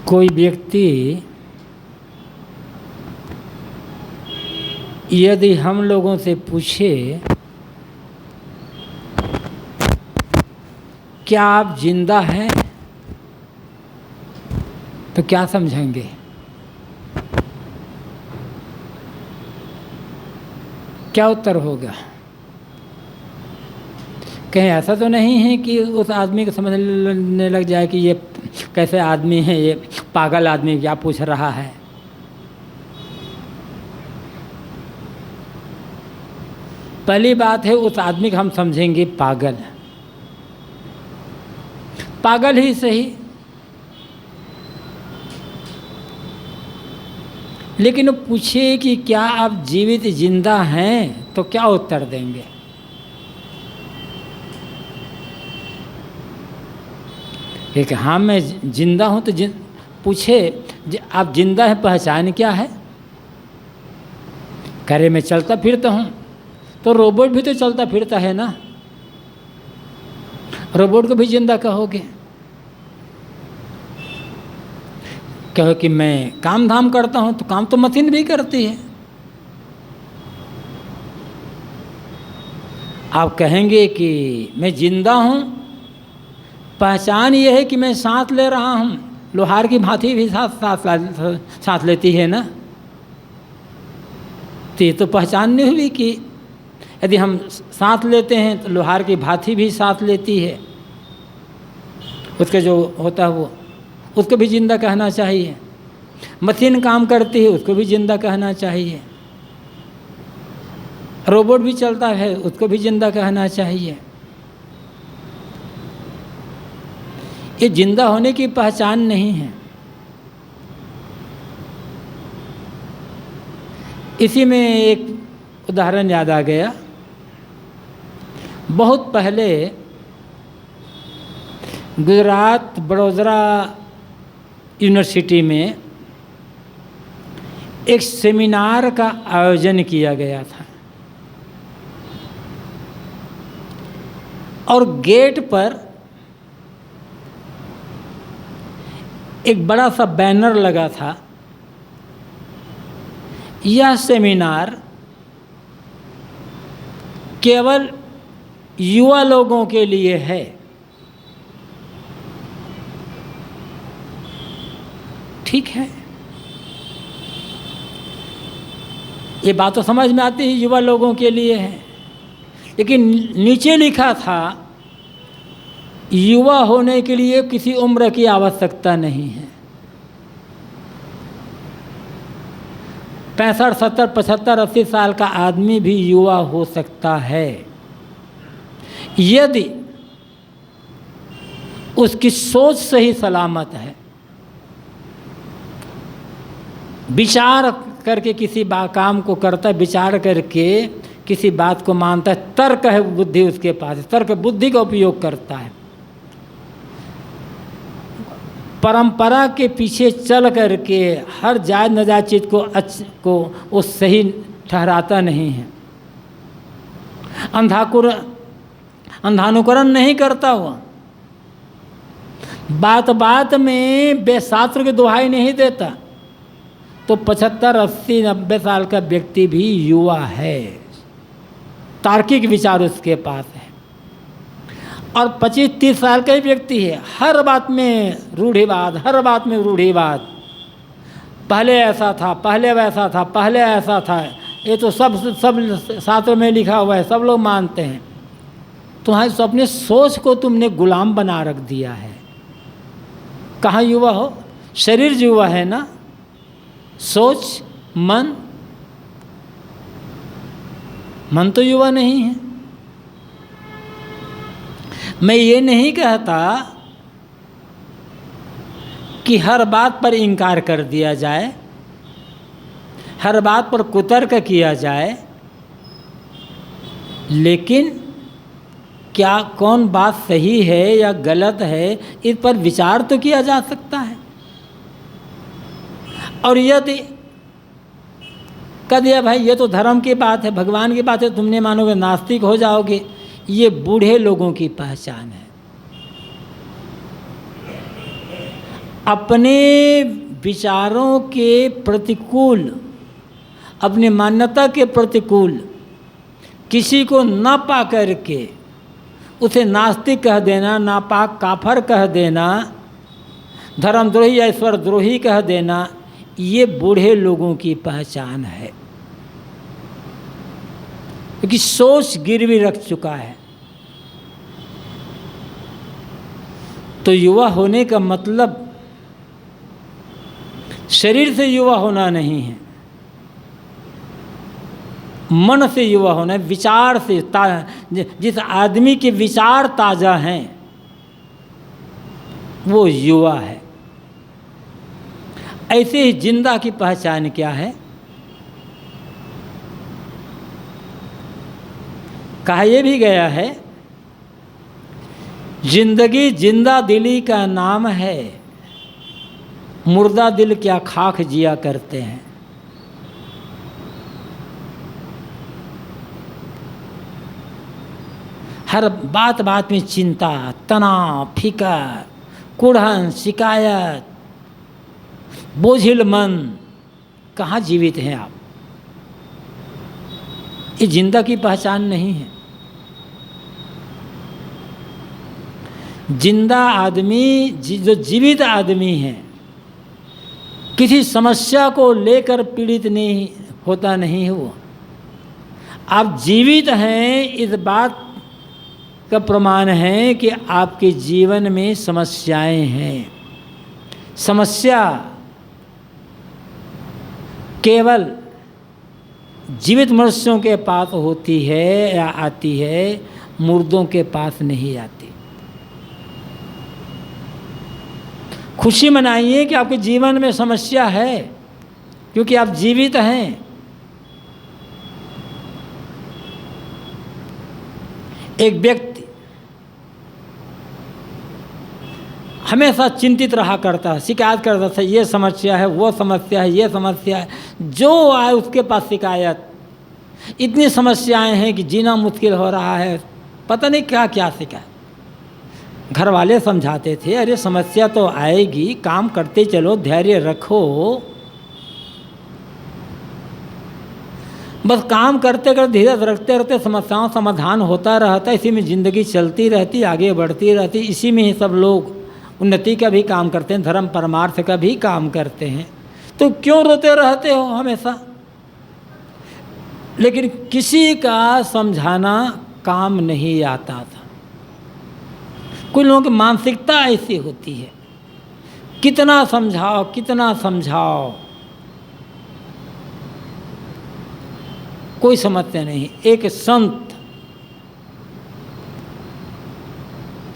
कोई व्यक्ति यदि हम लोगों से पूछे क्या आप जिंदा हैं, तो क्या समझेंगे? क्या उत्तर होगा? कहीं ऐसा तो नहीं है कि उस आदमी को समझने लग जाए कि ये कैसे आदमी है, ये पागल आदमी क्या पूछ रहा है। पहली बात है, उस आदमी को हम समझेंगे पागल, पागल ही सही, लेकिन वो पूछे कि क्या आप जीवित जिंदा हैं, तो क्या उत्तर देंगे? एक हाँ मैं जिंदा हूँ, तो पूछे आप जिंदा हैं, पहचान क्या है? करे मैं चलता फिरता हूँ, तो रोबोट भी तो चलता फिरता है ना, रोबोट को भी जिंदा कहोगे? कहो कि मैं काम धाम करता हूँ, तो काम तो मशीन भी करती है। आप कहेंगे कि मैं जिंदा हूँ, पहचान ये है कि मैं सांस ले रहा हूँ, लोहार की भांति भी सांस लेती है ना, तो ये तो पहचान नहीं हुई कि यदि हम सांस लेते हैं तो लोहार की भांति भी सांस लेती है, उसके जो होता है वो, उसको भी जिंदा कहना चाहिए। मशीन काम करती है, उसको भी जिंदा कहना चाहिए। रोबोट भी चलता है, उसको भी जिंदा कहना चाहिए। ये जिंदा होने की पहचान नहीं है। इसी में एक उदाहरण याद आ गया। बहुत पहले गुजरात बड़ोदरा यूनिवर्सिटी में एक सेमिनार का आयोजन किया गया था, और गेट पर एक बड़ा सा बैनर लगा था, यह सेमिनार केवल युवा लोगों के लिए है। ठीक है, ये बात तो समझ में आती है, युवा लोगों के लिए है, लेकिन नीचे लिखा था युवा होने के लिए किसी उम्र की आवश्यकता नहीं है। 65, 70, 75, 80 साल का आदमी भी युवा हो सकता है, यदि उसकी सोच सही सलामत है, विचार करके किसी काम को करता है, विचार करके किसी बात को मानता है, तर्क है, बुद्धि उसके पास है, तर्क बुद्धि का उपयोग करता है, परंपरा के पीछे चल करके हर जायज़ नाजायज़ चीज़ को वो सही ठहराता नहीं है, अंधानुकरण नहीं करता हुआ, बात बात में बेशास्त्र की दुहाई नहीं देता, तो 75, 80, 90 साल का व्यक्ति भी युवा है, तार्किक विचार उसके पास है। और 25, 30 साल का ही व्यक्ति है, हर बात में रूढ़िवाद, हर बात में रूढ़िवाद, पहले ऐसा था, पहले वैसा था, पहले ऐसा था, ये तो सब शास्त्र में लिखा हुआ है, सब लोग मानते हैं। तुम्हारी अपने सोच को तुमने गुलाम बना रख दिया है। कहाँ युवा हो? शरीर युवा है ना, सोच, मन तो युवा नहीं है। मैं ये नहीं कहता कि हर बात पर इनकार कर दिया जाए, हर बात पर कुतर्क किया जाए, लेकिन क्या कौन बात सही है या गलत है, इस पर विचार तो किया जा सकता है। और यदि कह दिया भाई ये तो धर्म की बात है, भगवान की बात है, तुमने मानोगे नास्तिक हो जाओगे, ये बूढ़े लोगों की पहचान है। अपने विचारों के प्रतिकूल, अपनी मान्यता के प्रतिकूल किसी को न पा करके उसे नास्तिक कह देना, नापाक काफर कह देना, धर्मद्रोही या ईश्वरद्रोही कह देना, ये बूढ़े लोगों की पहचान है, क्योंकि सोच गिरवी रख चुका है। तो युवा होने का मतलब शरीर से युवा होना नहीं है, मन से युवा होना है, विचार से। जिस आदमी के विचार ताज़ा हैं वो युवा है। ऐसे ही जिंदा की पहचान क्या है? कहा यह भी गया है, जिंदगी जिंदा दिली का नाम है, मुर्दा दिल क्या खाक जिया करते हैं। हर बात बात में चिंता, तनाव, फिकर, कुढ़न, शिकायत, बोझिल मन, कहाँ जीवित हैं आप? ये जिंदा की पहचान नहीं है। जिंदा आदमी, जो जीवित आदमी है, किसी समस्या को लेकर पीड़ित नहीं होता नहीं है वो। आप जीवित हैं, इस बात का प्रमाण है कि आपके जीवन में समस्याएं हैं। समस्या केवल जीवित मनुष्यों के पास होती है या आती है, मुर्दों के पास नहीं आती। खुशी मनाइए कि आपके जीवन में समस्या है, क्योंकि आप जीवित हैं। एक व्यक्ति हमेशा चिंतित रहा करता है, शिकायत करता था, ये समस्या है, वो समस्या है, ये समस्या है, जो आए उसके पास शिकायत। इतनी समस्याएं हैं कि जीना मुश्किल हो रहा है, पता नहीं क्या क्या शिकायत। घर वाले समझाते थे, अरे समस्या तो आएगी, काम करते चलो, धैर्य रखो। बस काम करते करते, धीरज रखते रहते, समस्याओं समाधान होता रहता, इसी में ज़िंदगी चलती रहती, आगे बढ़ती रहती। इसी में ही सब लोग उन्नति का भी काम करते हैं, धर्म परमार्थ का भी काम करते हैं। तो क्यों रोते रहते हो हमेशा? लेकिन किसी का समझाना काम नहीं आता था। कुछ लोगों की मानसिकता ऐसी होती है, कितना समझाओ, कितना समझाओ, कोई समझते नहीं। एक संत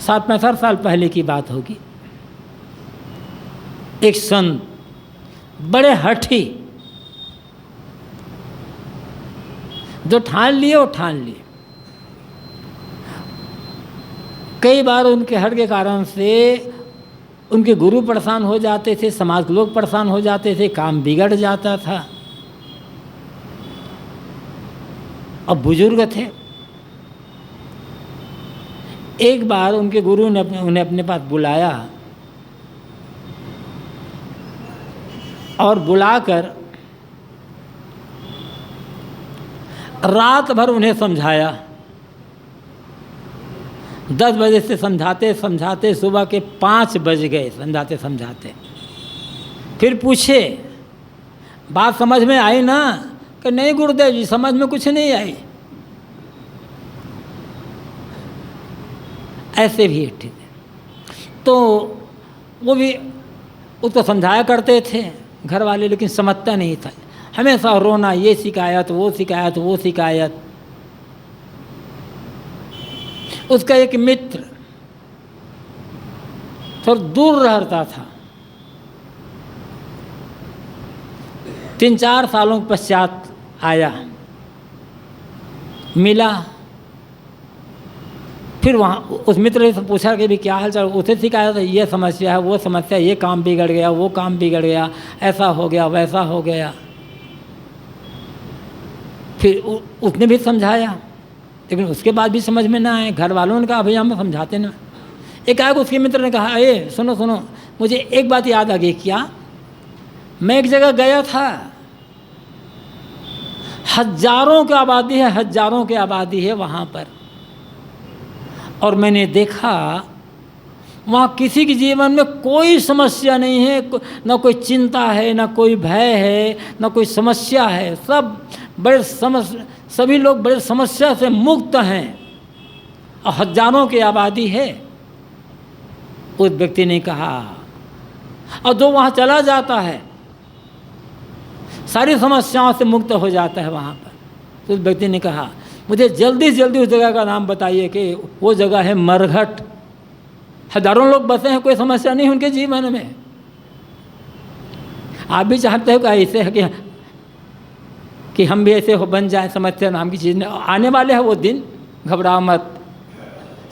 60-65 साल पहले की बात होगी, एक संत बड़े हठी, जो ठान लिए वो ठान लिए। कई बार उनके हट के कारण से उनके गुरु परेशान हो जाते थे, समाज के लोग परेशान हो जाते थे, काम बिगड़ जाता था। अब बुजुर्ग थे। एक बार उनके गुरु ने उन्हें अपने पास बुलाया और बुलाकर रात भर उन्हें समझाया। 10 बजे से समझाते समझाते सुबह के 5 बज गए, समझाते समझाते। फिर पूछे, बात समझ में आई ना? कि नहीं गुरुदेव जी, समझ में कुछ नहीं आई। ऐसे भी ठीक है। तो वो भी उसको समझाया करते थे घर वाले, लेकिन समझता नहीं था। हमेशा रोना, ये शिकायत, वो शिकायत, वो शिकायत। उसका एक मित्र थोड़ा दूर रहता था। 3-4 सालों के पश्चात आया, मिला। फिर वहाँ उस मित्र से पूछा कि भी क्या हाल चाल। उसे शिकायत, ये समस्या है, वो समस्या, ये काम बिगड़ गया, वो काम बिगड़ गया, ऐसा हो गया, वैसा हो गया। फिर उसने भी समझाया, लेकिन उसके बाद भी समझ में ना आए। घर वालों ने कहा भैया हम समझाते ना। एक आगे उसके मित्र ने कहा, ए सुनो सुनो, मुझे एक बात याद आ गई, क्या मैं एक जगह गया था, हजारों की आबादी है, हजारों की आबादी है वहाँ पर, और मैंने देखा वहाँ किसी के जीवन में कोई समस्या नहीं है, ना कोई चिंता है, ना कोई भय है, ना कोई समस्या है। सभी लोग बड़े समस्या से मुक्त हैं और हजारों की आबादी है। उस व्यक्ति ने कहा, और जो वहाँ चला जाता है सारी समस्याओं से मुक्त हो जाता है वहाँ पर। तो उस व्यक्ति ने कहा, मुझे जल्दी से जल्दी उस जगह का नाम बताइए कि वो जगह है मरघट। हजारों लोग बसे हैं, कोई समस्या नहीं उनके जीवन में। आप भी चाहते हो कि ऐसे है कि हम भी ऐसे हो बन जाए, समस्या नाम की चीज़ नहीं। आने वाले है वो दिन, घबराओ मत,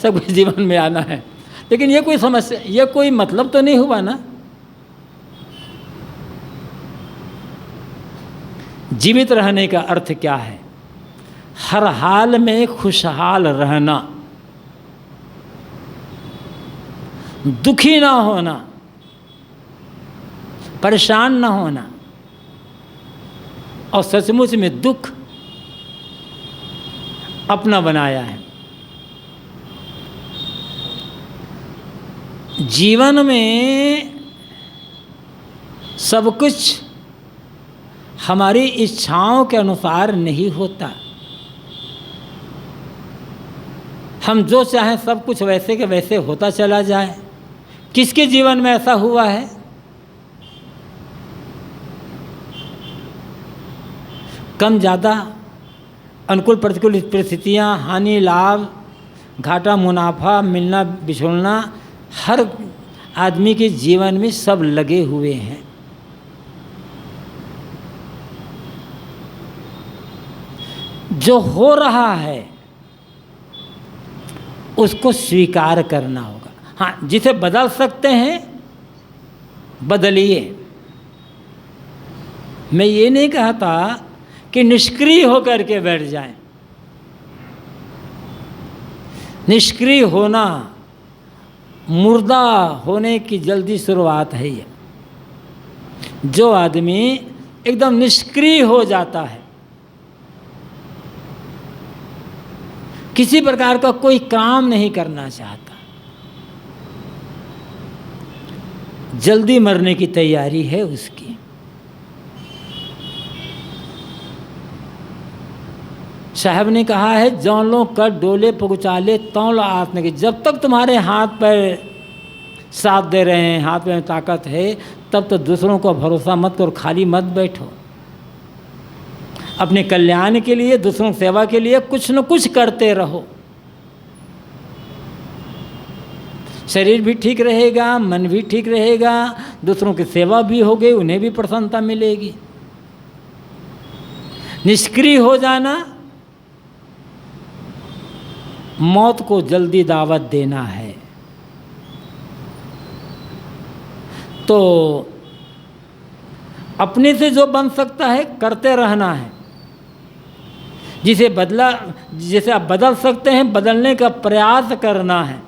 सबके जीवन में आना है। लेकिन ये कोई समस्या, ये कोई मतलब तो नहीं हुआ ना। जीवित रहने का अर्थ क्या है? हर हाल में खुशहाल रहना, दुखी ना होना, परेशान ना होना, और सचमुच में दुख अपना बनाया है। जीवन में सब कुछ हमारी इच्छाओं के अनुसार नहीं होता। हम जो चाहें सब कुछ वैसे के वैसे होता चला जाए। किसके जीवन में ऐसा हुआ है? कम ज़्यादा, अनुकूल प्रतिकूल परिस्थितियाँ, हानि लाभ, घाटा मुनाफा, मिलना बिछुड़ना, हर आदमी के जीवन में सब लगे हुए हैं। जो हो रहा है उसको स्वीकार करना होगा। हाँ, जिसे बदल सकते हैं बदलिए। मैं ये नहीं कहता कि निष्क्रिय होकर के बैठ जाएं। निष्क्रिय होना मुर्दा होने की जल्दी शुरुआत है। ये जो आदमी एकदम निष्क्रिय हो जाता है, किसी प्रकार का कोई काम नहीं करना चाहता, जल्दी मरने की तैयारी है उसकी। साहब ने कहा है, जौनों कर डोले पहुँचाले तौल आत्म के। जब तक तुम्हारे हाथ पैर साथ दे रहे हैं, हाथ में ताकत है, तब तो दूसरों को भरोसा मत करो, खाली मत बैठो। अपने कल्याण के लिए, दूसरों की सेवा के लिए कुछ न कुछ करते रहो। शरीर भी ठीक रहेगा, मन भी ठीक रहेगा, दूसरों की सेवा भी होगी, उन्हें भी प्रसन्नता मिलेगी। निष्क्रिय हो जाना, मौत को जल्दी दावत देना है। तो अपने से जो बन सकता है करते रहना है। जिसे आप बदल सकते हैं, बदलने का प्रयास करना है।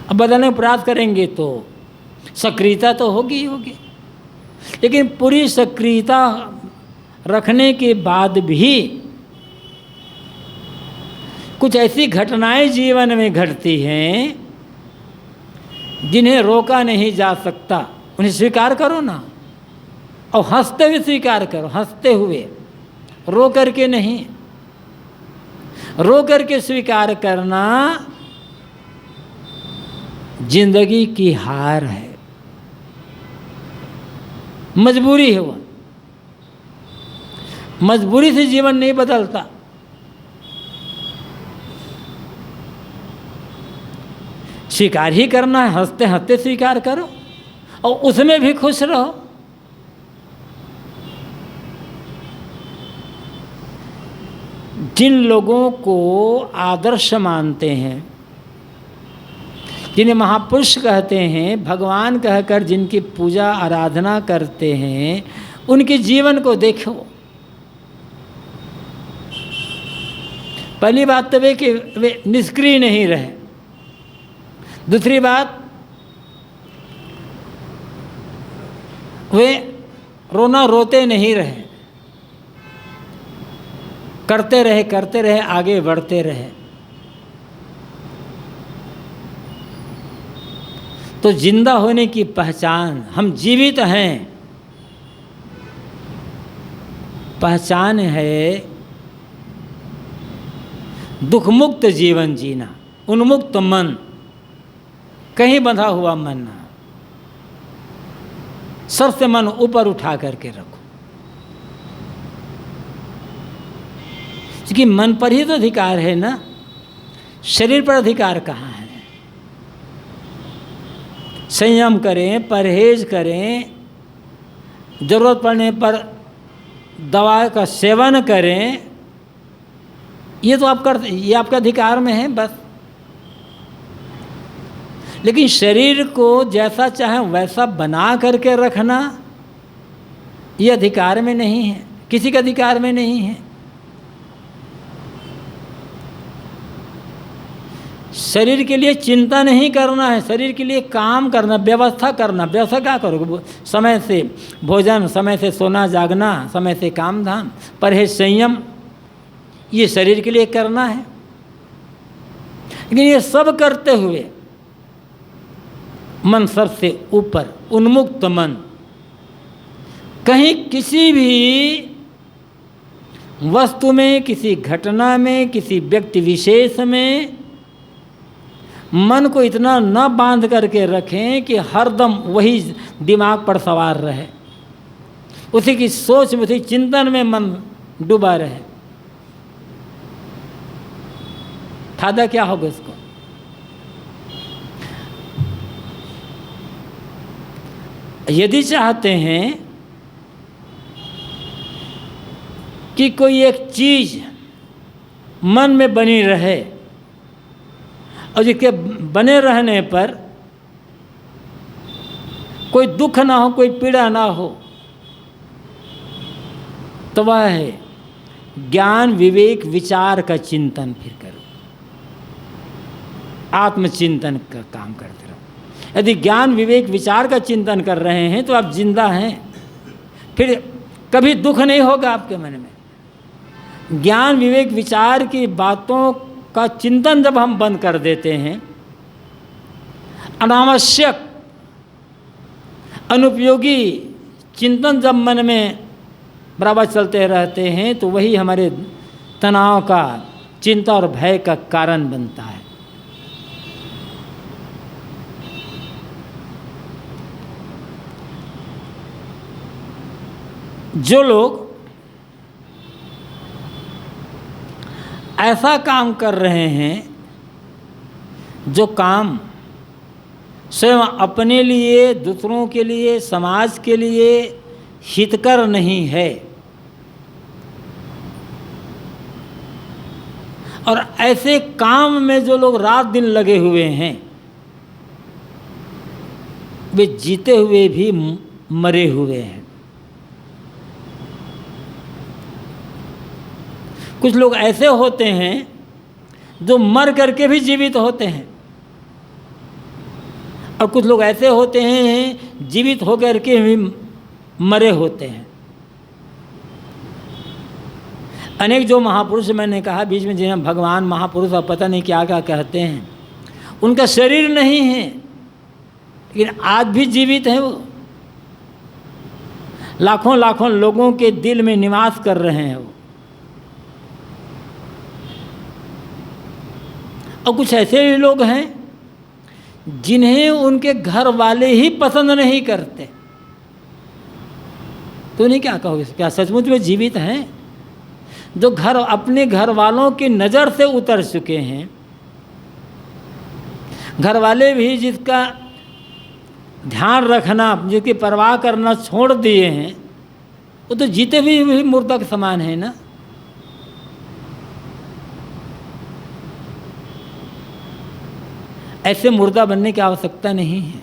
अब बदलने का प्रयास करेंगे तो सक्रियता तो होगी ही होगी, लेकिन पूरी सक्रियता रखने के बाद भी कुछ ऐसी घटनाएं जीवन में घटती हैं जिन्हें रोका नहीं जा सकता। उन्हें स्वीकार करो ना, और हंसते हुए स्वीकार करो, हंसते हुए, रो करके नहीं। रो करके स्वीकार करना जिंदगी की हार है, मजबूरी है। वो मजबूरी से जीवन नहीं बदलता। स्वीकार ही करना है, हंसते हंसते स्वीकार करो और उसमें भी खुश रहो। जिन लोगों को आदर्श मानते हैं, जिन्हें महापुरुष कहते हैं, भगवान कहकर जिनकी पूजा आराधना करते हैं, उनके जीवन को देखो। पहली बात तो वे कि वे निष्क्रिय नहीं रहे। दूसरी बात, वे रोना रोते नहीं रहे, करते रहे, आगे बढ़ते रहे। तो जिंदा होने की पहचान, हम जीवित हैं, पहचान है दुखमुक्त जीवन जीना, उन्मुक्त मन, कहीं बंधा हुआ मन ना, सबसे मन ऊपर उठा करके रखो, क्योंकि मन पर ही तो अधिकार है ना, शरीर पर अधिकार कहाँ है। संयम करें, परहेज करें, जरूरत पड़ने पर दवा का सेवन करें, ये तो आप करते, ये आपके अधिकार में है बस। लेकिन शरीर को जैसा चाहे वैसा बना करके रखना, ये अधिकार में नहीं है, किसी के अधिकार में नहीं है। शरीर के लिए चिंता नहीं करना है, शरीर के लिए काम करना, व्यवस्था करना। व्यवस्था क्या करोगे? समय से भोजन, समय से सोना जागना, समय से काम धाम, परहेज, संयम, ये शरीर के लिए करना है। लेकिन ये सब करते हुए मन सबसे ऊपर, उन्मुक्त मन, कहीं किसी भी वस्तु में, किसी घटना में, किसी व्यक्ति विशेष में मन को इतना न बांध करके रखें कि हरदम वही दिमाग पर सवार रहे, उसी की सोच में, उसी चिंतन में मन डूबा रहे। फायदा क्या होगा इसको? यदि चाहते हैं कि कोई एक चीज मन में बनी रहे और जिसके बने रहने पर कोई दुख ना हो, कोई पीड़ा ना हो, तो वह है ज्ञान, विवेक, विचार का चिंतन। फिर करो, आत्मचिंतन का काम करते रहो। यदि ज्ञान, विवेक, विचार का चिंतन कर रहे हैं तो आप जिंदा हैं, फिर कभी दुख नहीं होगा आपके मन में। ज्ञान, विवेक, विचार की बातों का चिंतन जब हम बंद कर देते हैं, अनावश्यक, अनुपयोगी चिंतन जब मन में बराबर चलते रहते हैं, तो वही हमारे तनाव का, चिंता और भय का कारण बनता है। जो लोग ऐसा काम कर रहे हैं, जो काम स्वयं अपने लिए, दूसरों के लिए, समाज के लिए हितकर नहीं है, और ऐसे काम में जो लोग रात दिन लगे हुए हैं, वे जीते हुए भी मरे हुए हैं। कुछ लोग ऐसे होते हैं जो मर करके भी जीवित होते हैं, और कुछ लोग ऐसे होते हैं जीवित होकर के भी मरे होते हैं। अनेक जो महापुरुष, मैंने कहा बीच में, जिन्हें भगवान, महापुरुष और पता नहीं क्या क्या कहते हैं, उनका शरीर नहीं है लेकिन आज भी जीवित हैं। वो लाखों लाखों लोगों के दिल में निवास कर रहे हैं वो। और कुछ ऐसे भी लोग हैं जिन्हें उनके घर वाले ही पसंद नहीं करते, तो उन्हें क्या कहोगे? क्या सचमुच में जीवित हैं? जो घर, अपने घर वालों की नज़र से उतर चुके हैं, घर वाले भी जिसका ध्यान रखना, जिसकी परवाह करना छोड़ दिए हैं, वो तो जीते हुए भी मुर्दा के समान है ना। ऐसे मुर्दा बनने की आवश्यकता नहीं है।